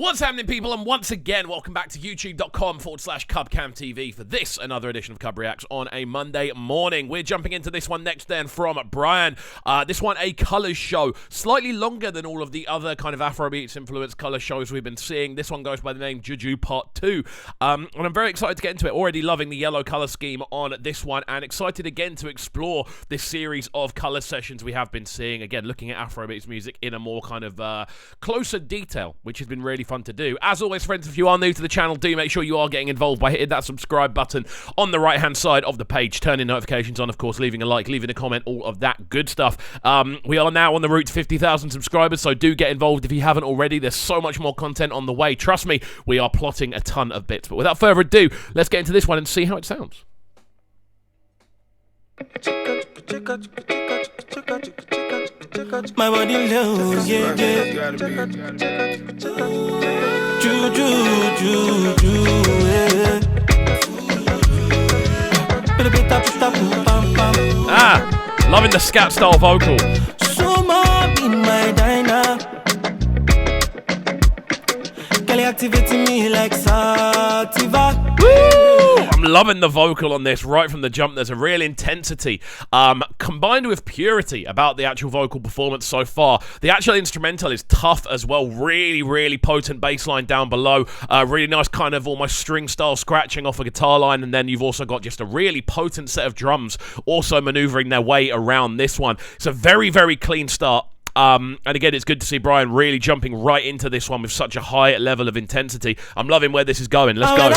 What's happening, people? And once again, welcome back to youtube.com/CubCamTV for this, another edition of CUBREACTS on a Monday morning. We're jumping into this one next then from Bryann. This one, a colours show. Slightly longer than all of the other kind of Afrobeats influenced colour shows we've been seeing. This one goes by the name Juju Pt.2. And I'm very excited to get into it. Already loving the yellow colour scheme on this one, and excited again to explore this series of colour sessions we have been seeing. Again, looking at Afrobeats music in a more kind of closer detail, which has been really fun to do. As always, friends, if you are new to the channel, do make sure you are getting involved by hitting that subscribe button on the right hand side of the page, turning notifications on, of course, leaving a like, leaving a comment, all of that good stuff. We are now on the route to 50,000 subscribers, so do get involved if you haven't already. There's so much more content on the way. Trust me, we are plotting a ton of bits. But without further ado, let's get into this one and see how it sounds. My body low, yeah, yeah. Juju, yeah. Loving the scat style vocal. So be my diner. Kelly activating me like sativa. I'm loving the vocal on this right from the jump. There's a real intensity combined with purity about the actual vocal performance so far. The actual instrumental is tough as well. Really, really potent bass line down below. Really nice kind of almost string style scratching off a guitar line, and then you've also got just a really potent set of drums also maneuvering their way around this one. It's a very, very clean start. And again, it's good to see Bryann really jumping right into this one with such a high level of intensity. I'm loving where this is going. Let's go. In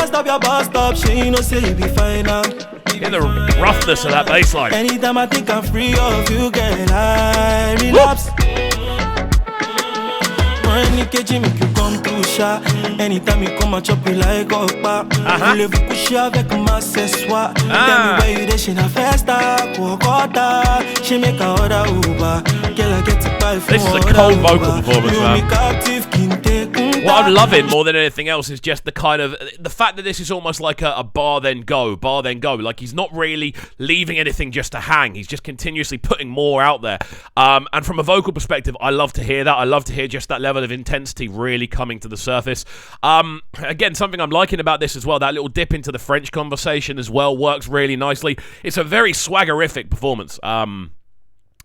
the roughness of that bass line. Anytime I think I'm free of you, girl, I relapse. Anytime you come and chop it like Okpa. Voulez-vous coucher avec ma ce soir? Tell me where you dey, she na festa. She make a order Uber. Girl, I get to buy for. This is a cold vocal performance, man. What I'm loving more than anything else is just the kind of the fact that this is almost like a bar then go. Like he's not really leaving anything just to hang. He's just continuously putting more out there. And from a vocal perspective, I love to hear that. I love to hear just that level of intensity really coming to the surface. Again, something I'm liking about this as well, that little dip into the French conversation as well works really nicely. It's a very swaggerific performance.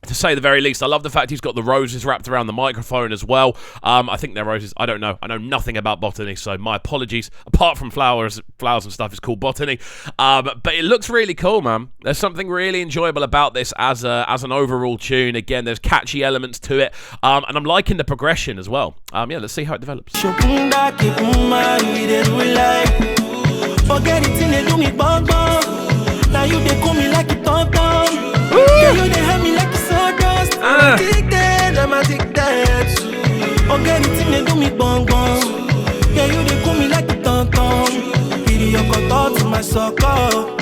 To say the very least. I love the fact he's got the roses wrapped around the microphone as well. I think they're roses. I don't know. I know nothing about botany, so my apologies. Apart from flowers and stuff, it's called botany. But it looks really cool, man. There's something really enjoyable about this as an overall tune. Again, there's catchy elements to it, and I'm liking the progression as well. Yeah, let's see how it develops. Forget it, they do me bong bong. Now you they call me like a tom tom. Yeah, you they have me like a sawdust. I'm addicted. Forget it, they do me bong bong. Yeah, you they call me like a tom tom. Video cut out to my sucker.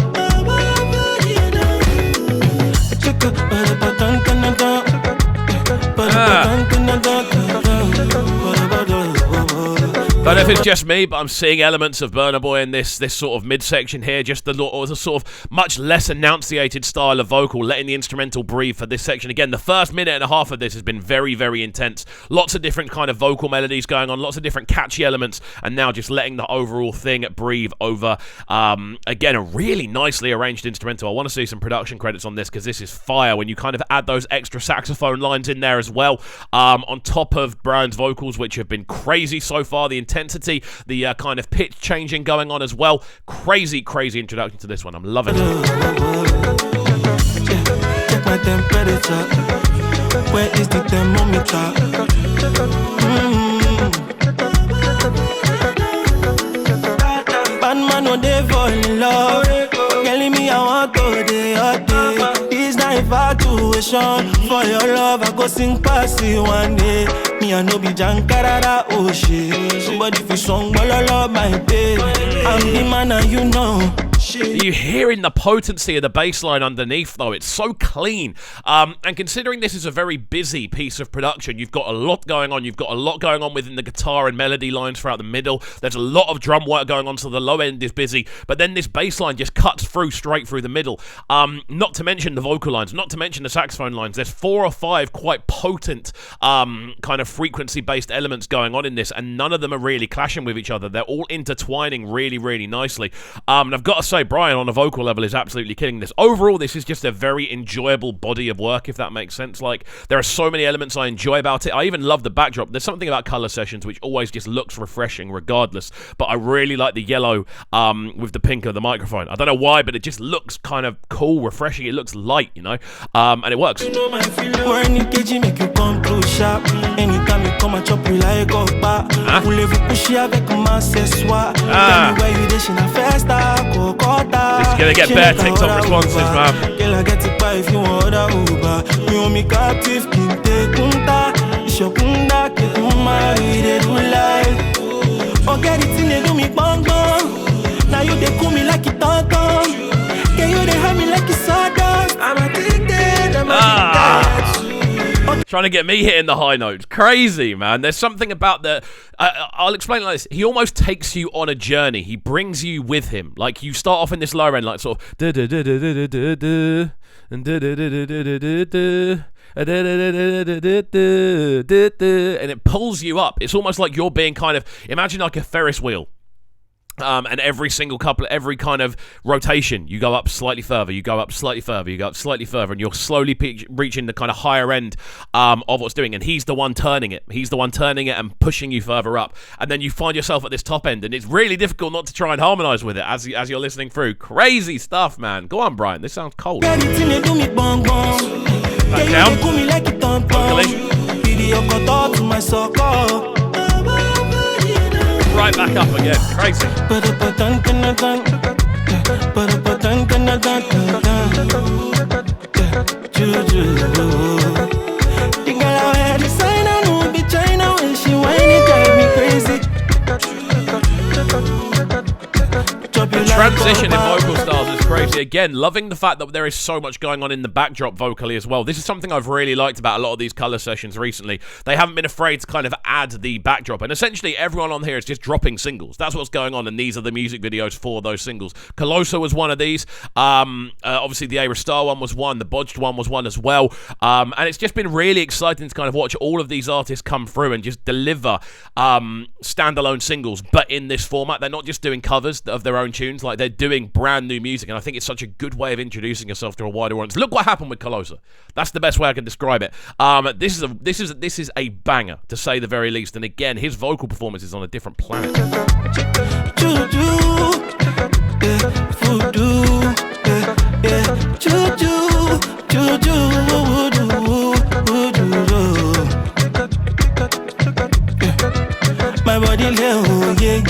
I don't know if it's just me, but I'm seeing elements of Burna Boy in this sort of midsection here, just the sort of much less enunciated style of vocal, letting the instrumental breathe for this section. Again, the first minute and a half of this has been very, very intense. Lots of different kind of vocal melodies going on, lots of different catchy elements, and now just letting the overall thing breathe over. Again, a really nicely arranged instrumental. I want to see some production credits on this because this is fire when you kind of add those extra saxophone lines in there as well, on top of Bryann's vocals, which have been crazy so far. The intensity, the kind of pitch changing going on as well. Crazy, crazy introduction to this one. I'm loving it. Check my temperature. Where is the thermometer? Bad man, no they fall in love. Telling me I want to day all day. This not infatuation. For your love, I go sing passy one day. Me I no be jankarara, oh shit. Somebody fi song, but I love my babe. I'm the man and you know. You hearing the potency of the bass line underneath, though. It's so clean. And considering this is a very busy piece of production, you've got a lot going on. You've got a lot going on within the guitar and melody lines throughout the middle. There's a lot of drum work going on, so the low end is busy. But then this bass line just cuts through straight through the middle. Not to mention the vocal lines, not to mention the saxophone lines. There's 4 or 5 quite potent kind of frequency-based elements going on in this, and none of them are really clashing with each other. They're all intertwining really, really nicely. And I've got to say, Bryann, on a vocal level, is absolutely killing this. Overall, this is just a very enjoyable body of work, if that makes sense. Like, there are so many elements I enjoy about it. I even love the backdrop. There's something about color sessions which always just looks refreshing regardless, but I really like the yellow with the pink of the microphone. I don't know why, but it just looks kind of cool, refreshing. It looks light, you know, and it works. Anytime you come and chop you like a voulez-vous coucher avec moi ce soir? Tell me where you dishing a festa, Kokota. This is gonna get bare TikTok responses, man. Girl, I get it by if you want a Uber. You want me captive, kinte kunta. Shokunda, ke umma, we dey do life. Oh, get it in, they do me bong bong. Now you dey cool me like it tonton. Can you dey have me like it's sawdust? I'm addicted, I'm addicted. Trying to get me hitting the high notes. Crazy, man. There's something about the... I'll explain it like this. He almost takes you on a journey. He brings you with him. Like, you start off in this lower end, like, sort of... and it pulls you up. It's almost like you're being kind of... Imagine like a Ferris wheel. And every kind of rotation, you go up slightly further, you go up slightly further, you go up slightly further, and you're slowly reaching the kind of higher end of what's doing. And he's the one turning it. He's the one turning it and pushing you further up. And then you find yourself at this top end, and it's really difficult not to try and harmonize with it as you're listening through. Crazy stuff, man. Go on, Bryann. This sounds cold. Back down. Right back up again. Crazy. The transition in vocal styles is crazy. Again, loving the fact that there is so much going on in the backdrop vocally as well. This is something I've really liked about a lot of these color sessions recently. They haven't been afraid to kind of add the backdrop, and essentially everyone on here is just dropping singles. That's what's going on, and these are the music videos for those singles. Coloso was one of these. Obviously the A Star one was one. The Bodged one was one as well. And it's just been really exciting to kind of watch all of these artists come through and just deliver standalone singles, but in this format. They're not just doing covers of their own tunes, like they're doing brand new music, and I think it's such a good way of introducing yourself to a wider audience. Look what happened with Coloso. That's the best way I can describe it. This is a banger, to say the very least. And again, his vocal performance is on a different planet. My body low, yeah.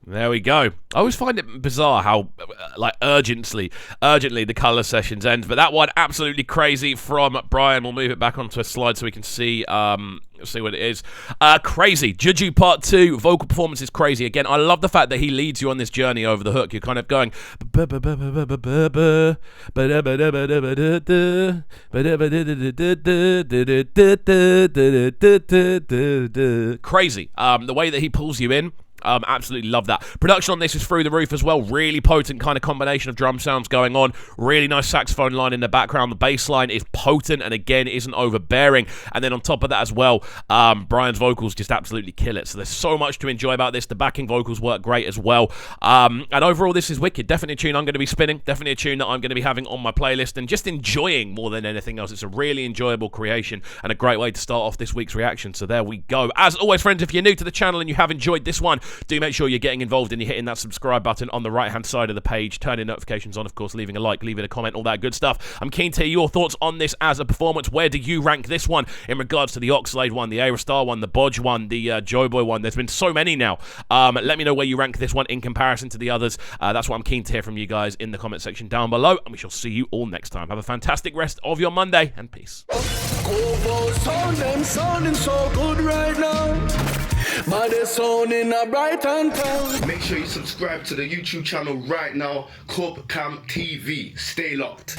There we go. I always find it bizarre how, like, urgently the color sessions end. But that one, absolutely crazy from Bryann. We'll move it back onto a slide so we can see what it is. Crazy. Juju Pt.2. Vocal performance is crazy. Again, I love the fact that he leads you on this journey over the hook. You're kind of going... crazy. The way that he pulls you in... absolutely love that. Production on this is through the roof as well. Really potent kind of combination of drum sounds going on. Really nice saxophone line in the background. The bass line is potent and again isn't overbearing. And then on top of that as well, Bryann's vocals just absolutely kill it. So there's so much to enjoy about this. The backing vocals work great as well. And overall, this is wicked. Definitely a tune I'm going to be spinning. Definitely a tune that I'm going to be having on my playlist and just enjoying more than anything else. It's a really enjoyable creation and a great way to start off this week's reaction. So there we go. As always, friends, if you're new to the channel and you have enjoyed this one, do make sure you're getting involved and you're hitting that subscribe button on the right hand side of the page, turning notifications on, of course, leaving a like, leaving a comment, all that good stuff. I'm keen to hear your thoughts on this as a performance. Where do you rank this one in regards to the Oxlade one, the A Star one, the Bodge one, the Joe Boy one? There's been so many now. Let me know where you rank this one in comparison to the others. That's what I'm keen to hear from you guys in the comment section down below, and we shall see you all next time. Have a fantastic rest of your Monday and peace. Sounding so good right now. Baddest sound in a Brighton town. Make sure you subscribe to the YouTube channel right now, CUBREACTS TV. Stay locked.